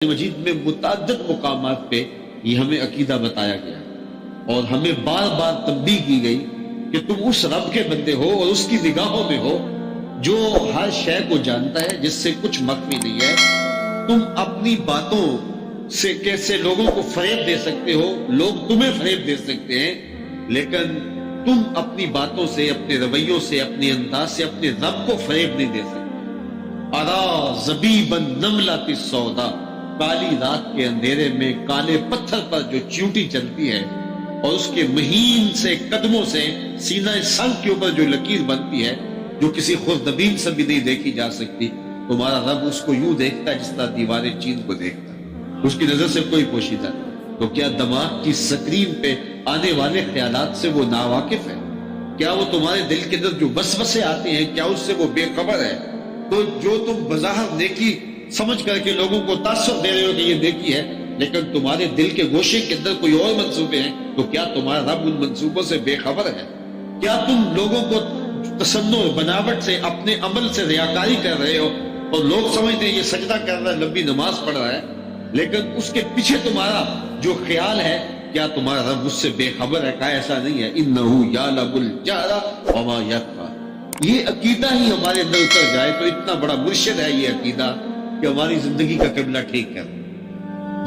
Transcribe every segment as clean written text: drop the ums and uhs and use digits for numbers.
مجید میں متعدد مقامات پہ یہ ہمیں عقیدہ بتایا گیا اور ہمیں بار بار تنبیہ کی گئی کہ تم اس رب کے بندے ہو اور اس کی نگاہوں میں ہو جو ہر شے کو جانتا ہے، جس سے کچھ مخفی نہیں ہے۔ تم اپنی باتوں سے کیسے لوگوں کو فریب دے سکتے ہو، لوگ تمہیں فریب دے سکتے ہیں، لیکن تم اپنی باتوں سے، اپنے رویوں سے، اپنے انداز سے اپنے رب کو فریب نہیں دے سکتے۔ ارا زبیبا نملۃ السودا، کالی رات کے اندھیرے میں کالے پتھر پر جو چیونٹی چلتی ہے اور اس کے مہین سے قدموں سے سینہ سنگ کے اوپر جو لکیر بنتی ہے، جو کسی خوردبین سے بھی نہیں دیکھی جا سکتی، تمہارا رب اس کو یوں دیکھتا ہے جس طرح دیواریں چین کو دیکھتا ہے، اس کی نظر سے کوئی پوشیدہ نہیں۔ تو کیا دماغ کی سکرین پہ آنے والے خیالات سے وہ ناواقف ہے؟ کیا وہ تمہارے دل کے اندر جو وسوسے آتے ہیں، کیا اس سے وہ بے خبر ہے؟ تو جو تم بظاہر نیکی سمجھ کر کے لوگوں کو تاثر دے رہے ہو کہ یہ نیکی ہے، لیکن تمہارے دل کے گوشے کے اندر کوئی اور منصوبے ہیں، تو کیا تمہارا رب ان منصوبوں سے بے خبر ہے؟ کیا تم لوگوں کو تصنع بناوٹ سے اپنے عمل سے ریاکاری کر رہے ہو اور لوگ سمجھتے ہیں یہ سجدہ کر رہا ہے، لمبی نماز پڑھ رہا ہے، لیکن اس کے پیچھے تمہارا جو خیال ہے، کیا تمہارا رب اس سے بے خبر ہے؟ کہا ایسا نہیں ہے۔ اِنَّهُ يَعْلَمُ الْجَهْرَ وَمَا يَخْفَى۔ یہ عقیدہ ہی ہمارے اندر اتر جائے تو اتنا بڑا مرشد ہے یہ عقیدہ کہ ہماری زندگی کا قبلہ ٹھیک کر۔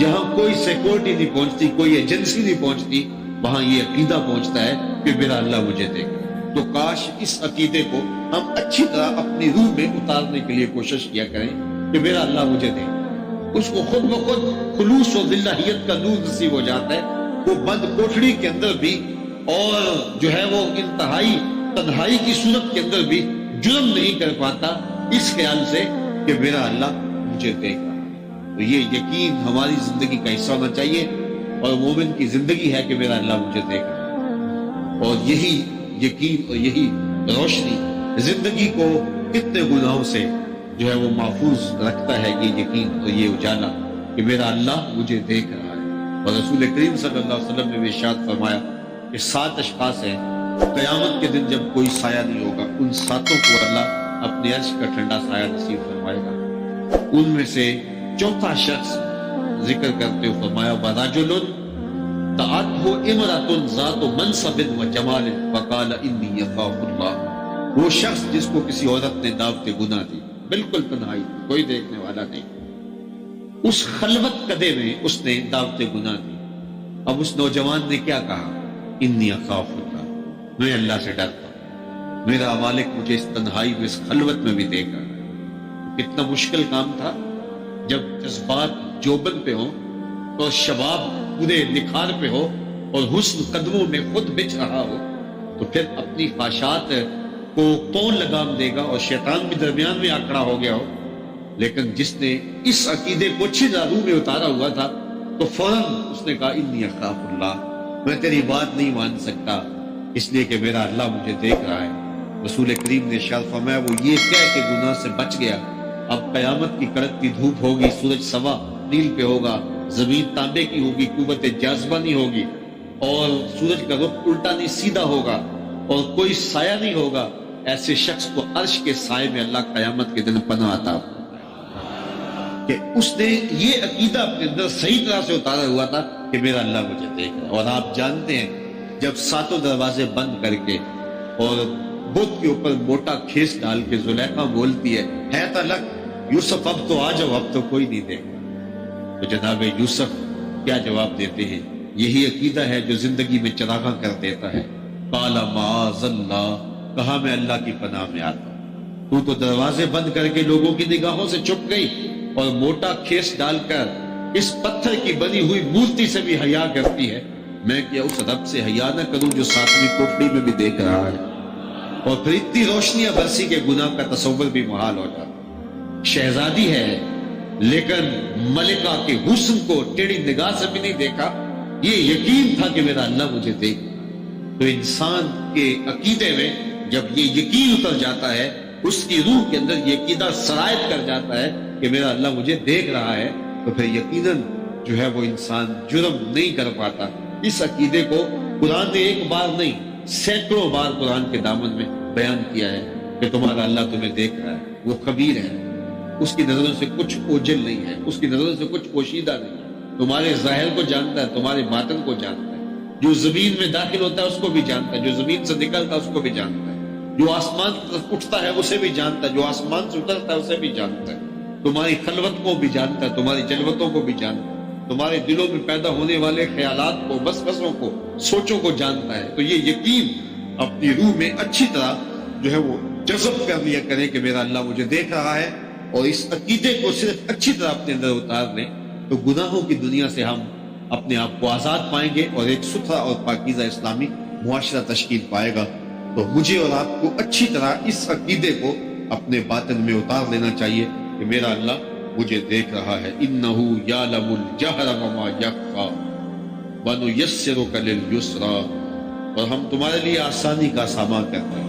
جہاں کوئی سیکورٹی نہیں پہنچتی، کوئی ایجنسی نہیں پہنچتی، وہاں یہ عقیدہ پہنچتا ہے کہ میرا اللہ مجھے دیکھے۔ تو کاش اس عقیدے کو ہم اچھی طرح اپنی روح میں اتارنے کے لیے کوشش کیا کریں کہ میرا اللہ مجھے دیکھے۔ اس کو خود بخود خلوص و ذلہیت کا نور نصیب ہو جاتا ہے۔ وہ بند کوٹھڑی کے اندر بھی اور جو ہے وہ انتہائی تنہائی کی صورت کے اندر بھی جرم نہیں کر پاتا اس خیال سے کہ میرا اللہ مجھے دیکھ رہا ہے۔ تو یہ یقین ہماری زندگی کا حصہ ہونا چاہیے، اور مومن کی زندگی ہے کہ میرا اللہ مجھے دیکھ رہا ہے۔ اور یہی یقین اور یہی روشنی زندگی کو کتنے گناہوں سے جو ہے وہ محفوظ رکھتا ہے، یہ یقین اور یہ اجالا کہ میرا اللہ مجھے دیکھ رہا ہے۔ اور رسول کریم صلی اللہ علیہ وسلم نے ارشاد فرمایا کہ 7 اشخاص ہیں، قیامت کے دن جب کوئی سایہ نہیں ہوگا، ان 7 کو اللہ اپنے عرش کا ٹھنڈا سایہ نصیب فرمائے گا۔ ان میں سے چوتھا شخص ذکر کرتے ہوئے فرمایا وَرَجُلٌ دَعَتْهُ امْرَأَةٌ ذَاتُ مَنْصَبٍ وَجَمَالٍ فَقَالَ إِنِّي أَخَافُ اللَّهَ۔ وہ شخص جس کو کسی عورت نے دعوت گناہ دی، بالکل تنہائی، کوئی دیکھنے والا نہیں، اس خلوت قدے میں اس نے دعوت گناہ دی۔ اب اس نوجوان نے کیا کہا؟ انی اخاف اللہ، میں اللہ سے ڈرتا ہوں، میرا مالک مجھے اس تنہائی میں، اس خلوت میں بھی دیکھ رہا ہے۔ کتنا مشکل کام تھا جب جذبات جوبن پہ ہوں اور شباب پورے نکھار پہ ہو اور حسن قدموں میں خود بچ رہا ہو، تو پھر اپنی خواہشات کو کون لگام دے گا؟ اور شیطان بھی درمیان میں آکڑا ہو گیا ہو۔ لیکن جس نے اس عقیدے کو اچھی راہوں میں اتارا ہوا تھا تو فوراً اس نے کہا انی اخاف اللہ، میں تیری بات نہیں مان سکتا اس لیے کہ میرا اللہ مجھے دیکھ رہا ہے۔ رسول کریم نے ارشاد فرمایا وہ یہ کہہ کے گناہ سے بچ گیا۔ اب قیامت کی کڑکتی دھوپ ہوگی، سورج سوا نیل پہ ہوگا، زمین تانبے کی ہوگی، قوت جاذبہ نہیں ہوگی، اور سورج کا رخ الٹا نہیں سیدھا ہوگا، اور کوئی سایہ نہیں ہوگا۔ ایسے شخص کو عرش کے سائے میں اللہ قیامت کے دن پناہ عطا کہ اس نے یہ عقیدہ اپنے اندر صحیح طرح سے اتارا ہوا تھا کہ میرا اللہ مجھے دیکھ رہا ہے۔ اور آپ جانتے ہیں جب 7 دروازے بند کر کے اور بت کے اوپر موٹا کھیس ڈال کے زلیخا بولتی ہے تلک یوسف اب تو آ جاؤ، اب تو کوئی نہیں دیکھا، تو جناب یوسف کیا جواب دیتے ہیں؟ یہی عقیدہ ہے جو زندگی میں چراغاں کر دیتا ہے۔ قال معاذ اللہ، کہا میں اللہ کی پناہ میں آتا ہوں، تو دروازے بند کر کے لوگوں کی نگاہوں سے چھپ گئی اور موٹا کھیس ڈال کر اس پتھر کی بنی ہوئی مورتی سے بھی حیا کرتی ہے، میں کیا اس رب سے حیا نہ کروں جو 7ویں کوٹھڑی میں بھی دیکھ رہا ہے؟ اور پھر اتنی روشنیاں برسی کے گناہ کا تصور بھی محال ہو جاتا۔ شہزادی ہے لیکن ملکہ کے حسن کو ٹیڑھی نگاہ سے بھی نہیں دیکھا، یہ یقین تھا کہ میرا اللہ مجھے دیکھ۔ تو انسان کے عقیدے میں جب یہ یقین اتر جاتا ہے، اس کی روح کے اندر یہ عقیدہ سرایت کر جاتا ہے کہ میرا اللہ مجھے دیکھ رہا ہے، تو پھر یقیناً جو ہے وہ انسان جرم نہیں کر پاتا۔ اس عقیدے کو قرآن نے ایک بار نہیں، سینکڑوں بار قرآن کے دامن میں بیان کیا ہے کہ تمہارا اللہ تمہیں دیکھ رہا ہے، وہ خبیر ہے، اس کی نظروں سے کچھ اوجل نہیں ہے، اس کی نظروں سے کچھ پوشیدہ نہیں ہے، تمہارے ظاہر کو جانتا ہے، تمہارے باطن کو جانتا ہے، جو زمین میں داخل ہوتا ہے اس کو بھی جانتا ہے، جو زمین سے نکلتا ہے اس کو بھی جانتا ہے، جو آسمان کی طرف اٹھتا ہے اسے بھی جانتا ہے، جو آسمان سے اترتا ہے اسے بھی جانتا ہے، تمہاری خلوت کو بھی جانتا ہے، تمہاری جلوتوں کو بھی جانتا ہے، تمہارے دلوں میں پیدا ہونے والے خیالات کو، وسوسوں کو، سوچوں کو جانتا ہے۔ تو یہ یقین اپنی روح میں اچھی طرح جو ہے وہ جذب کر لیا کریں کہ میرا اللہ مجھے دیکھ رہا ہے، اور اس عقیدے کو صرف اچھی طرح اپنے اندر اتار لیں تو گناہوں کی دنیا سے ہم اپنے آپ کو آزاد پائیں گے اور ایک ستھرا اور پاکیزہ اسلامی معاشرہ تشکیل پائے گا۔ تو مجھے اور آپ کو اچھی طرح اس عقیدے کو اپنے باطن میں اتار لینا چاہیے کہ میرا اللہ مجھے دیکھ رہا ہے۔ انہو یعلم الجہر وما یخفی ونیسرک للیسریٰ، اور ہم تمہارے لیے آسانی کا سامان کرتے ہیں۔